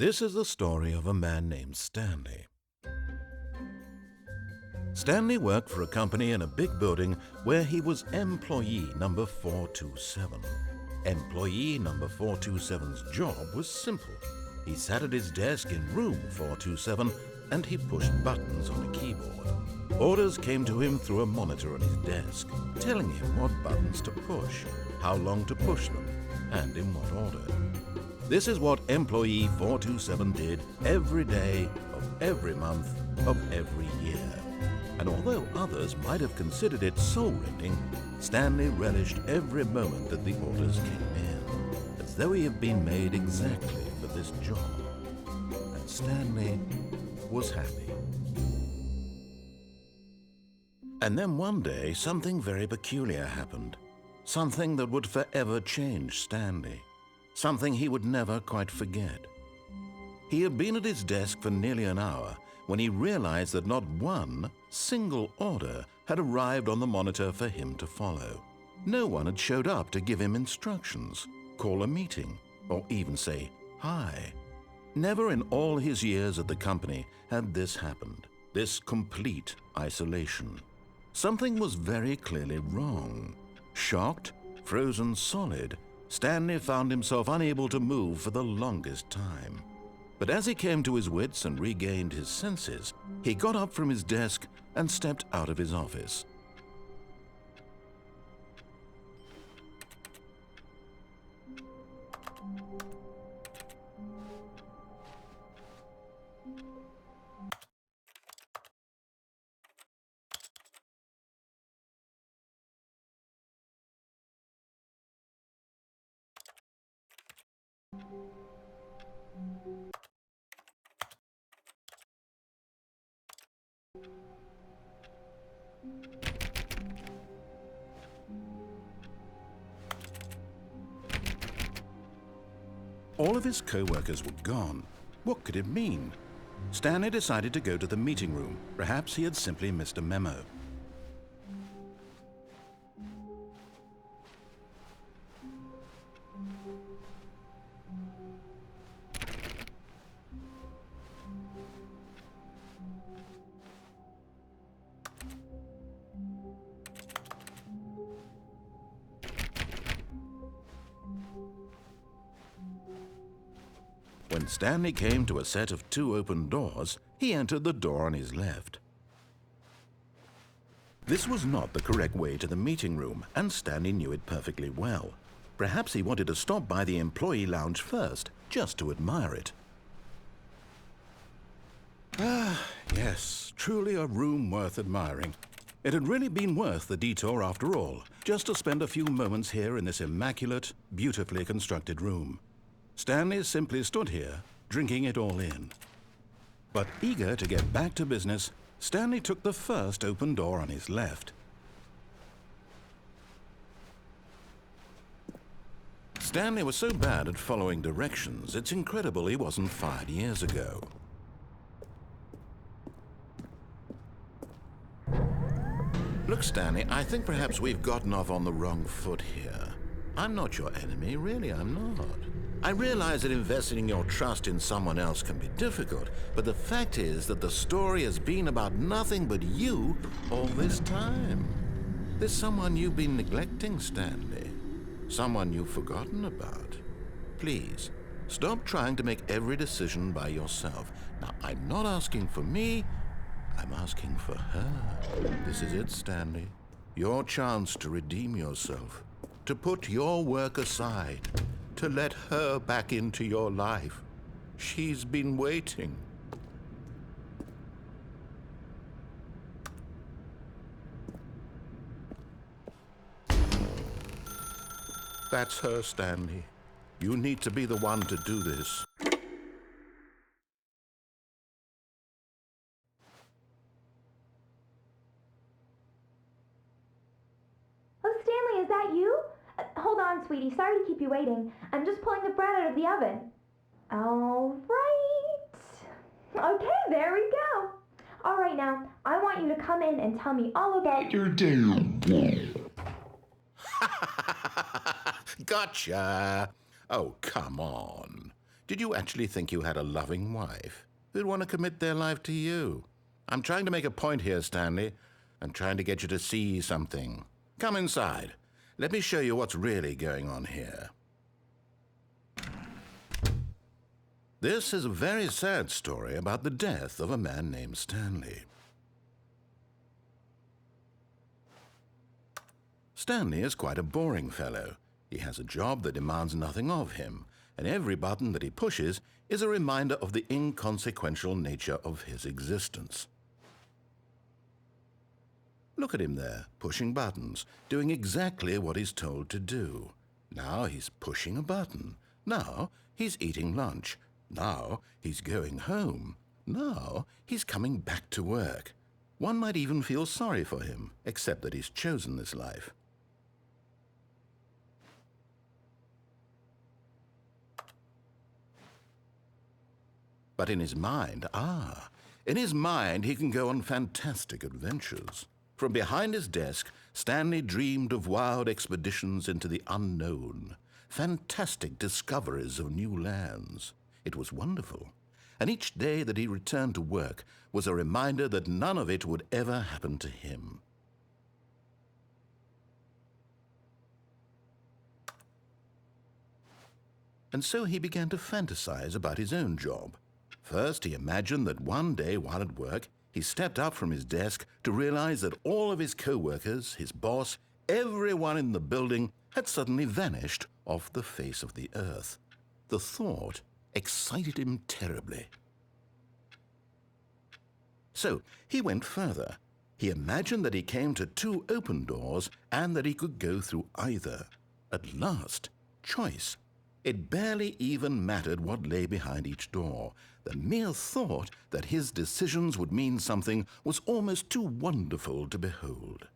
This is the story of a man named Stanley. Stanley worked for a company in a big building where he was employee number 427. Employee number 427's job was simple. He sat at his desk in room 427 and he pushed buttons on a keyboard. Orders came to him through a monitor on his desk, telling him what buttons to push, how long to push them, and in what order. This is what employee 427 did every day of every month of every year. And although others might have considered it soul-rending, Stanley relished every moment that the orders came in, as though he had been made exactly for this job. And Stanley was happy. And then one day, something very peculiar happened. Something that would forever change Stanley. Something he would never quite forget. He had been at his desk for nearly an hour when he realized that not one single order had arrived on the monitor for him to follow. No one had showed up to give him instructions, call a meeting, or even say hi. Never in all his years at the company had this happened, this complete isolation. Something was very clearly wrong. Shocked, frozen solid, Stanley found himself unable to move for the longest time. But as he came to his wits and regained his senses, he got up from his desk and stepped out of his office. All of his co-workers were gone. What could it mean? Stanley decided to go to the meeting room. Perhaps he had simply missed a memo. When Stanley came to a set of 2 open doors, he entered the door on his left. This was not the correct way to the meeting room, and Stanley knew it perfectly well. Perhaps he wanted to stop by the employee lounge first, just to admire it. Ah, yes, truly a room worth admiring. It had really been worth the detour after all, just to spend a few moments here in this immaculate, beautifully constructed room. Stanley simply stood here, drinking it all in. But eager to get back to business, Stanley took the first open door on his left. Stanley was so bad at following directions, it's incredible he wasn't fired years ago. Look, Stanley, I think perhaps we've gotten off on the wrong foot here. I'm not your enemy, really, I'm not. I realize that investing your trust in someone else can be difficult, but the fact is that the story has been about nothing but you all this time. There's someone you've been neglecting, Stanley. Someone you've forgotten about. Please, stop trying to make every decision by yourself. Now, I'm not asking for me, I'm asking for her. This is it, Stanley. Your chance to redeem yourself, to put your work aside, to let her back into your life. She's been waiting. That's her, Stanley. You need to be the one to do this. Oh, Stanley, is that you? Hold on, sweetie. Sorry to keep you waiting. I'm just pulling the bread out of the oven. All right. Okay, there we go. All right, now, I want you to come in and tell me all about your day. Gotcha. Oh, come on. Did you actually think you had a loving wife who'd want to commit their life to you? I'm trying to make a point here, Stanley. I'm trying to get you to see something. Come inside. Let me show you what's really going on here. This is a very sad story about the death of a man named Stanley. Stanley is quite a boring fellow. He has a job that demands nothing of him, and every button that he pushes is a reminder of the inconsequential nature of his existence. Look at him there, pushing buttons, doing exactly what he's told to do. Now he's pushing a button. Now he's eating lunch. Now he's going home. Now he's coming back to work. One might even feel sorry for him, except that he's chosen this life. But in his mind, he can go on fantastic adventures. From behind his desk, Stanley dreamed of wild expeditions into the unknown, fantastic discoveries of new lands. It was wonderful, and each day that he returned to work was a reminder that none of it would ever happen to him. And so he began to fantasize about his own job. First, he imagined that one day while at work, he stepped up from his desk to realize that all of his co-workers, his boss, everyone in the building had suddenly vanished off the face of the earth. The thought excited him terribly. So he went further. He imagined that he came to 2 open doors and that he could go through either. At last, choice. It barely even mattered what lay behind each door. The mere thought that his decisions would mean something was almost too wonderful to behold.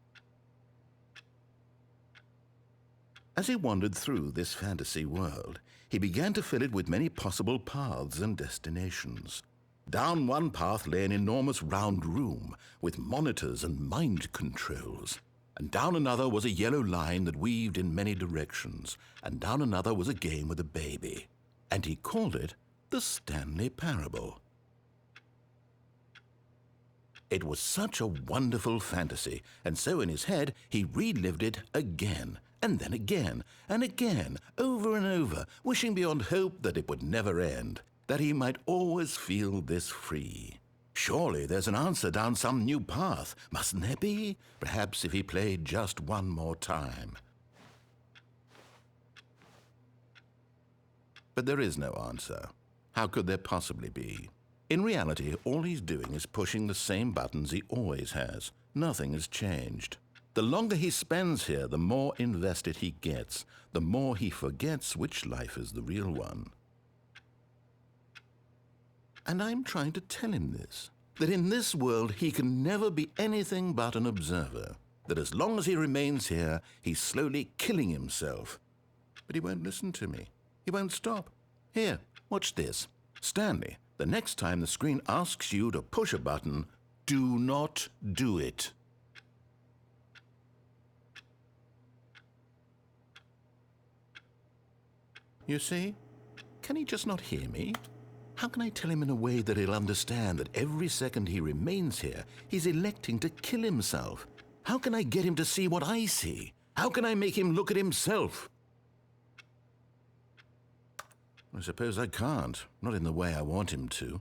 As he wandered through this fantasy world, he began to fill it with many possible paths and destinations. Down one path lay an enormous round room with monitors and mind controls. And down another was a yellow line that weaved in many directions, and down another was a game with a baby. And he called it the Stanley Parable. It was such a wonderful fantasy, and so in his head he relived it again, and then again, and again, over and over, wishing beyond hope that it would never end, that he might always feel this free. Surely there's an answer down some new path, mustn't there be? Perhaps if he played just one more time. But there is no answer. How could there possibly be? In reality, all he's doing is pushing the same buttons he always has. Nothing has changed. The longer he spends here, the more invested he gets, the more he forgets which life is the real one. And I'm trying to tell him this, that in this world he can never be anything but an observer, that as long as he remains here, he's slowly killing himself. But he won't listen to me. He won't stop. Here, watch this. Stanley, the next time the screen asks you to push a button, do not do it. You see? Can he just not hear me? How can I tell him in a way that he'll understand that every second he remains here, he's electing to kill himself? How can I get him to see what I see? How can I make him look at himself? I suppose I can't, not in the way I want him to.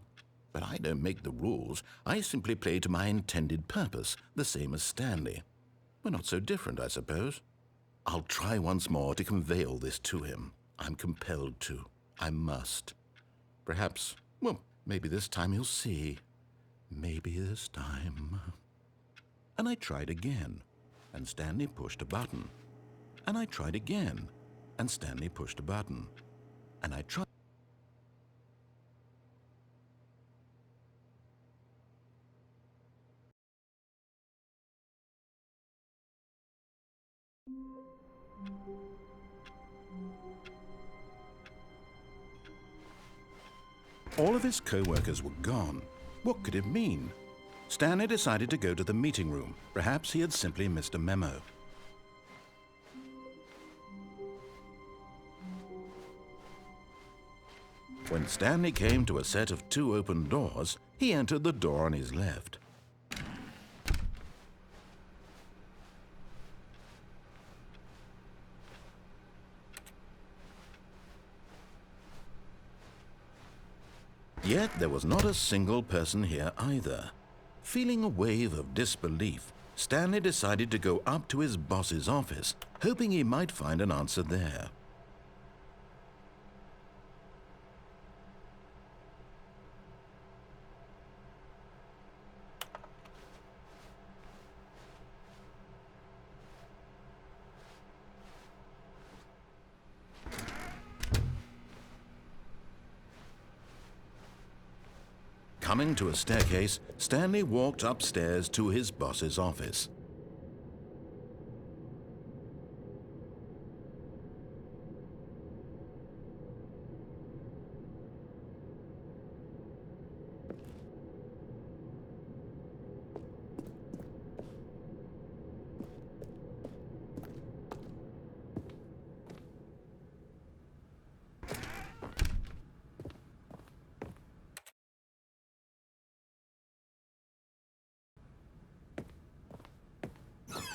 But I don't make the rules. I simply play to my intended purpose, the same as Stanley. We're not so different, I suppose. I'll try once more to convey all this to him. I'm compelled to. I must. Perhaps, well, maybe this time he'll see. Maybe this time. And I tried again, and Stanley pushed a button. And I tried again, and Stanley pushed a button. And I tried. All of his co-workers were gone. What could it mean? Stanley decided to go to the meeting room. Perhaps he had simply missed a memo. When Stanley came to a set of 2 open doors, he entered the door on his left. Yet there was not a single person here either. Feeling a wave of disbelief, Stanley decided to go up to his boss's office, hoping he might find an answer there. Coming to a staircase, Stanley walked upstairs to his boss's office.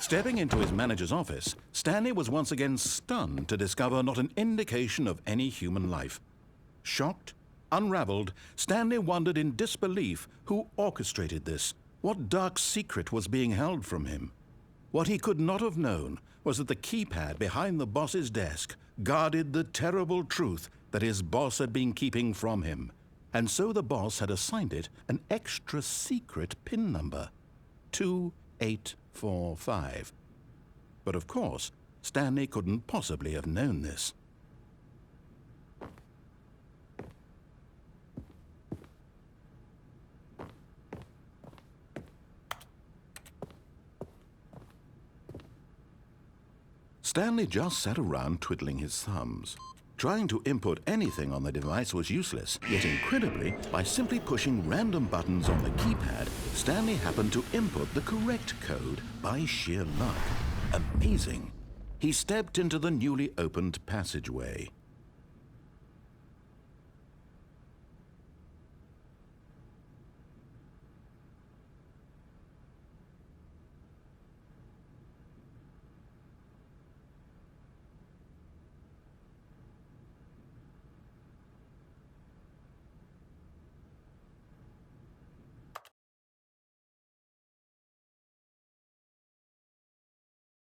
Stepping into his manager's office, Stanley was once again stunned to discover not an indication of any human life. Shocked, unraveled, Stanley wondered in disbelief who orchestrated this, what dark secret was being held from him. What he could not have known was that the keypad behind the boss's desk guarded the terrible truth that his boss had been keeping from him, and so the boss had assigned it an extra secret PIN number, 2845. But of course, Stanley couldn't possibly have known this. Stanley just sat around twiddling his thumbs. Trying to input anything on the device was useless, yet incredibly, by simply pushing random buttons on the keypad, Stanley happened to input the correct code by sheer luck. Amazing! He stepped into the newly opened passageway.